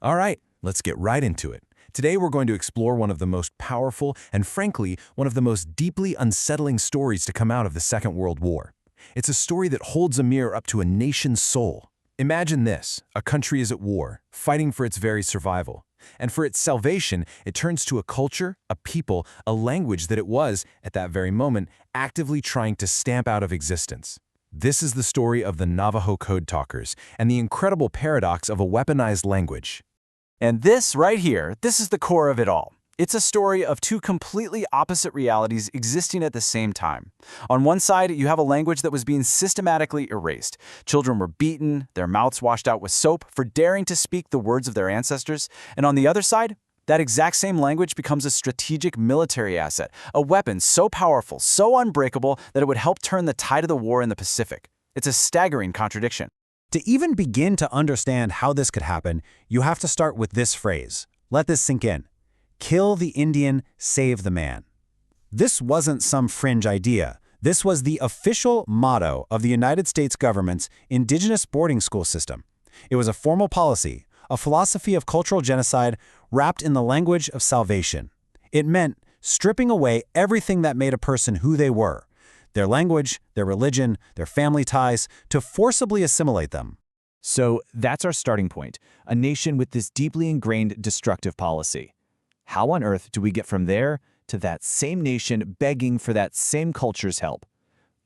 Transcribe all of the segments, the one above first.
All right, let's get right into it. Today we're going to explore one of the most powerful and, frankly, one of the most deeply unsettling stories to come out of the Second World War. It's a story that holds a mirror up to a nation's soul. Imagine this: a country is at war, fighting for its very survival. And for its salvation, it turns to a culture, a people, a language that it was, at that very moment, actively trying to stamp out of existence. This is the story of the Navajo Code Talkers and the incredible paradox of a weaponized language. And this right here, this is the core of it all. It's a story of two completely opposite realities existing at the same time. On one side, you have a language that was being systematically erased. Children were beaten, their mouths washed out with soap for daring to speak the words of their ancestors. And on the other side, that exact same language becomes a strategic military asset, a weapon so powerful, so unbreakable that it would help turn the tide of the war in the Pacific. It's a staggering contradiction. To even begin to understand how this could happen, you have to start with this phrase. Let this sink in. Kill the Indian, save the man. This wasn't some fringe idea. This was the official motto of the United States government's Indigenous boarding school system. It was a formal policy, a philosophy of cultural genocide wrapped in the language of salvation. It meant stripping away everything that made a person who they were, their language, their religion, their family ties, to forcibly assimilate them. So that's our starting point, a nation with this deeply ingrained destructive policy. How on earth do we get from there to that same nation begging for that same culture's help?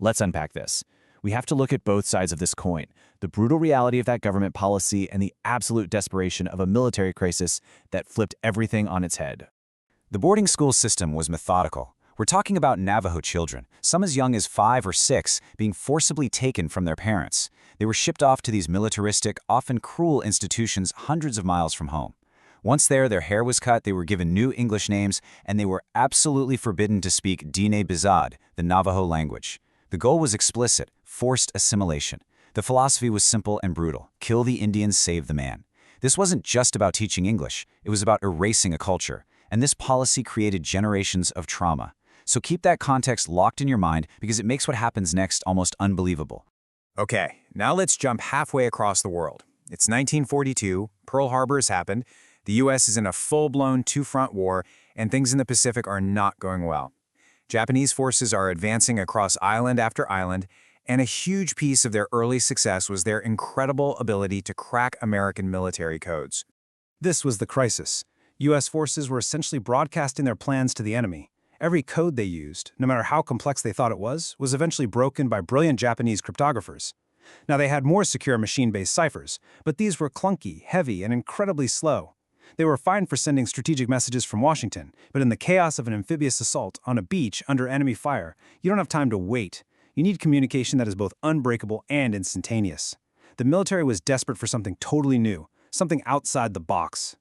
Let's unpack this. We have to look at both sides of this coin, the brutal reality of that government policy and the absolute desperation of a military crisis that flipped everything on its head. The boarding school system was methodical. We're talking about Navajo children, some as young as 5 or 6, being forcibly taken from their parents. They were shipped off to these militaristic, often cruel institutions hundreds of miles from home. Once there, their hair was cut, they were given new English names, and they were absolutely forbidden to speak Diné Bizad, the Navajo language. The goal was explicit: forced assimilation. The philosophy was simple and brutal: kill the Indian, save the man. This wasn't just about teaching English, it was about erasing a culture, and this policy created generations of trauma. So keep that context locked in your mind because it makes what happens next almost unbelievable. Okay, now let's jump halfway across the world. It's 1942, Pearl Harbor has happened, the U.S. is in a full-blown two-front war, and things in the Pacific are not going well. Japanese forces are advancing across island after island, and a huge piece of their early success was their incredible ability to crack American military codes. This was the crisis. U.S. forces were essentially broadcasting their plans to the enemy. Every code they used, no matter how complex they thought it was eventually broken by brilliant Japanese cryptographers. Now, they had more secure machine-based ciphers, but these were clunky, heavy, and incredibly slow. They were fine for sending strategic messages from Washington, but in the chaos of an amphibious assault on a beach under enemy fire, you don't have time to wait. You need communication that is both unbreakable and instantaneous. The military was desperate for something totally new, something outside the box.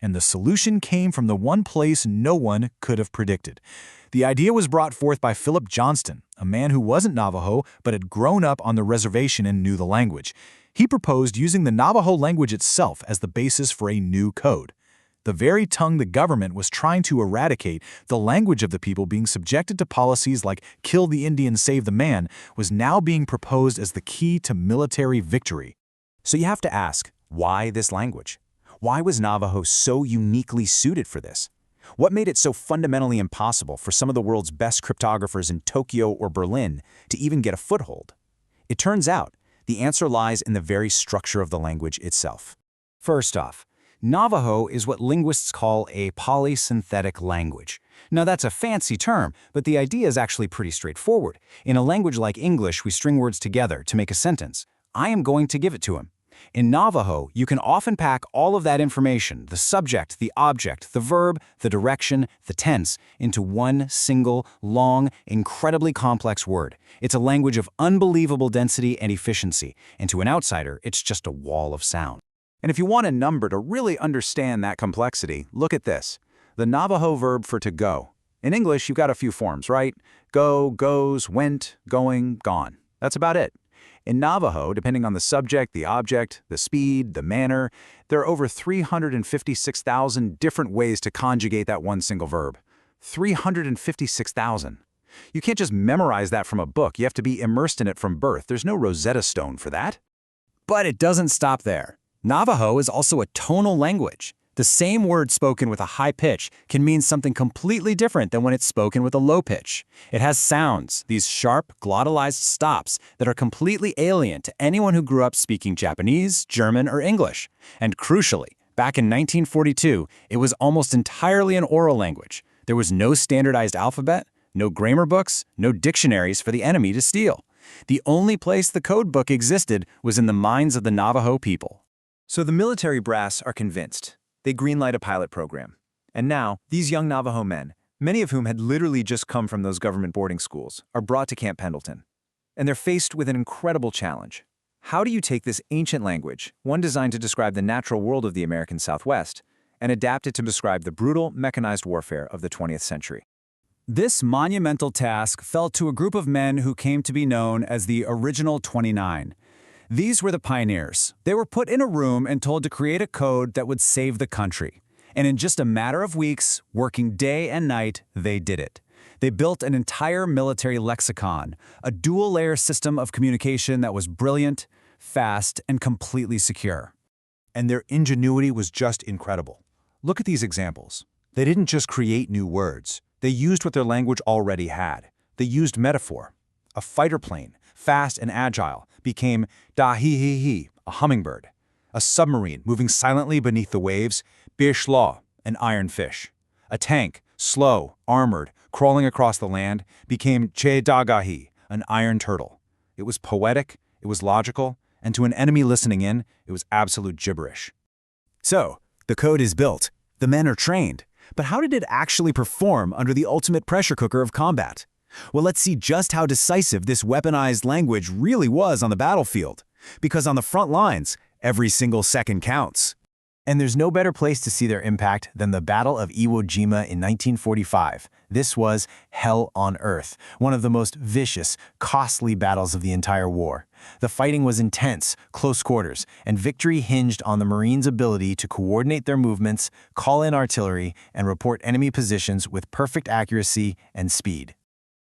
And the solution came from the one place no one could have predicted. The idea was brought forth by Philip Johnston, a man who wasn't Navajo but had grown up on the reservation and knew the language. He proposed using the Navajo language itself as the basis for a new code. The very tongue the government was trying to eradicate, the language of the people being subjected to policies like kill the Indian, save the man, was now being proposed as the key to military victory. So you have to ask, why this language? Why was Navajo so uniquely suited for this? What made it so fundamentally impossible for some of the world's best cryptographers in Tokyo or Berlin to even get a foothold? It turns out, the answer lies in the very structure of the language itself. First off, Navajo is what linguists call a polysynthetic language. Now that's a fancy term, but the idea is actually pretty straightforward. In a language like English, we string words together to make a sentence. I am going to give it to him. In Navajo, you can often pack all of that information, the subject, the object, the verb, the direction, the tense, into one single, long, incredibly complex word. It's a language of unbelievable density and efficiency, and to an outsider, it's just a wall of sound. And if you want a number to really understand that complexity, look at this. The Navajo verb for to go. In English, you've got a few forms, right? Go, goes, went, going, gone. That's about it. In Navajo, depending on the subject, the object, the speed, the manner, there are over 356,000 different ways to conjugate that one single verb. 356,000. You can't just memorize that from a book. You have to be immersed in it from birth. There's no Rosetta Stone for that. But it doesn't stop there. Navajo is also a tonal language. The same word spoken with a high pitch can mean something completely different than when it's spoken with a low pitch. It has sounds, these sharp, glottalized stops that are completely alien to anyone who grew up speaking Japanese, German, or English. And crucially, back in 1942, it was almost entirely an oral language. There was no standardized alphabet, no grammar books, no dictionaries for the enemy to steal. The only place the code book existed was in the minds of the Navajo people. So the military brass are convinced. They greenlight a pilot program. And now, these young Navajo men, many of whom had literally just come from those government boarding schools, are brought to Camp Pendleton. And they're faced with an incredible challenge. How do you take this ancient language, one designed to describe the natural world of the American Southwest, and adapt it to describe the brutal, mechanized warfare of the 20th century? This monumental task fell to a group of men who came to be known as the Original 29. These were the pioneers. They were put in a room and told to create a code that would save the country. And in just a matter of weeks, working day and night, they did it. They built an entire military lexicon, a dual-layer system of communication that was brilliant, fast, and completely secure. And their ingenuity was just incredible. Look at these examples. They didn't just create new words. They used what their language already had. They used metaphor. A fighter plane, fast and agile, became da-hee-hee-hee, a hummingbird. A submarine moving silently beneath the waves, bir-shlo, an iron fish. A tank, slow, armored, crawling across the land, became che-da-ga-hee, an iron turtle. It was poetic, it was logical, and to an enemy listening in, it was absolute gibberish. So, the code is built. The men are trained. But how did it actually perform under the ultimate pressure cooker of combat? Well, let's see just how decisive this weaponized language really was on the battlefield. Because on the front lines, every single second counts. And there's no better place to see their impact than the Battle of Iwo Jima in 1945. This was hell on earth, one of the most vicious, costly battles of the entire war. The fighting was intense, close quarters, and victory hinged on the Marines' ability to coordinate their movements, call in artillery, and report enemy positions with perfect accuracy and speed.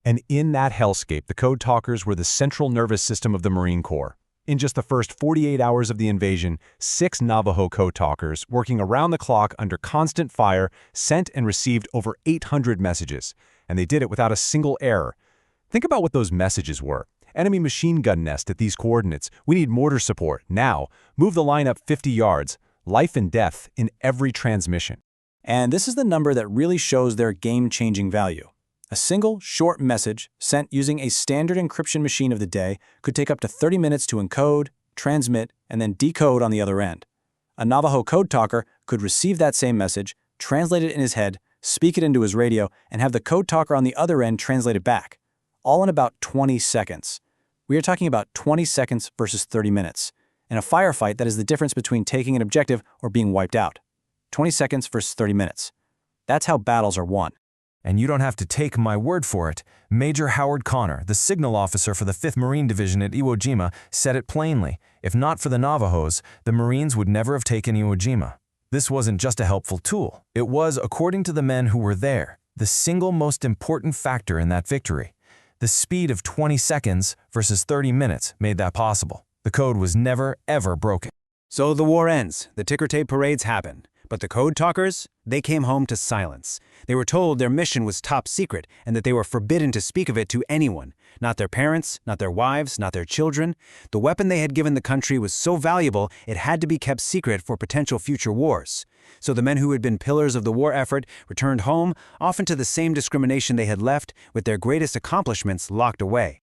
And in that hellscape, the Code Talkers were the central nervous system of the Marine Corps. In just the first 48 hours of the invasion, 6 Navajo Code Talkers, working around the clock under constant fire, sent and received over 800 messages. And they did it without a single error. Think about what those messages were. Enemy machine gun nest at these coordinates. We need mortar support. Now, move the line up 50 yards. Life and death in every transmission. And this is the number that really shows their game-changing value. A single, short message sent using a standard encryption machine of the day could take up to 30 minutes to encode, transmit, and then decode on the other end. A Navajo Code Talker could receive that same message, translate it in his head, speak it into his radio, and have the Code Talker on the other end translate it back, all in about 20 seconds. We are talking about 20 seconds versus 30 minutes. In a firefight, that is the difference between taking an objective or being wiped out. 20 seconds versus 30 minutes. That's how battles are won. And you don't have to take my word for it. Major Howard Connor, the signal officer for the 5th Marine Division at Iwo Jima, said it plainly. If not for the Navajos, the Marines would never have taken Iwo Jima. This wasn't just a helpful tool. It was, according to the men who were there, the single most important factor in that victory. The speed of 20 seconds versus 30 minutes made that possible. The code was never, ever broken. So the war ends, the ticker tape parades happen. But the Code Talkers, they came home to silence. They were told their mission was top secret and that they were forbidden to speak of it to anyone. Not their parents, not their wives, not their children. The weapon they had given the country was so valuable it had to be kept secret for potential future wars. So the men who had been pillars of the war effort returned home, often to the same discrimination they had left, with their greatest accomplishments locked away.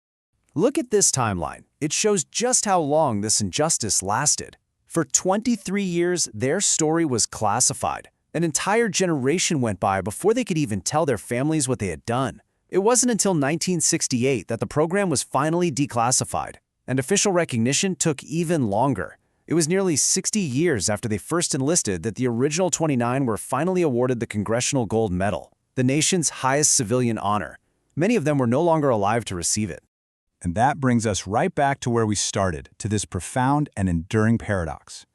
Look at this timeline. It shows just how long this injustice lasted. For 23 years, their story was classified. An entire generation went by before they could even tell their families what they had done. It wasn't until 1968 that the program was finally declassified, and official recognition took even longer. It was nearly 60 years after they first enlisted that the original 29 were finally awarded the Congressional Gold Medal, the nation's highest civilian honor. Many of them were no longer alive to receive it. And that brings us right back to where we started, to this profound and enduring paradox.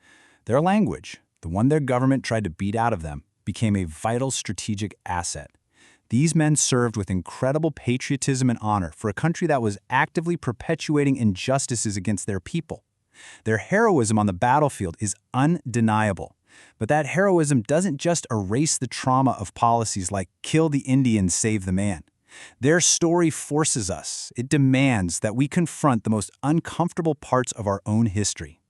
Their language, the one their government tried to beat out of them, became a vital strategic asset. These men served with incredible patriotism and honor for a country that was actively perpetuating injustices against their people. Their heroism on the battlefield is undeniable. But that heroism doesn't just erase the trauma of policies like kill the Indian, save the man. Their story forces us, it demands that we confront the most uncomfortable parts of our own history.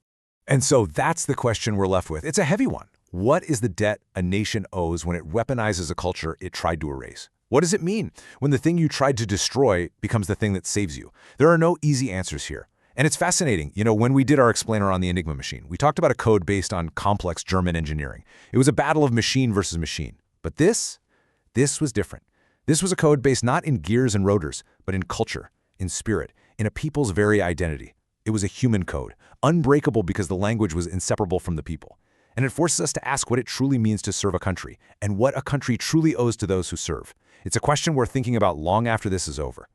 And so that's the question we're left with. It's a heavy one. What is the debt a nation owes when it weaponizes a culture it tried to erase? What does it mean when the thing you tried to destroy becomes the thing that saves you? There are no easy answers here. And it's fascinating. When we did our explainer on the Enigma machine, we talked about a code based on complex German engineering. It was a battle of machine versus machine. But this was different. This was a code based not in gears and rotors, but in culture, in spirit, in a people's very identity. It was a human code, unbreakable because the language was inseparable from the people. And it forces us to ask what it truly means to serve a country, and what a country truly owes to those who serve. It's a question we're thinking about long after this is over.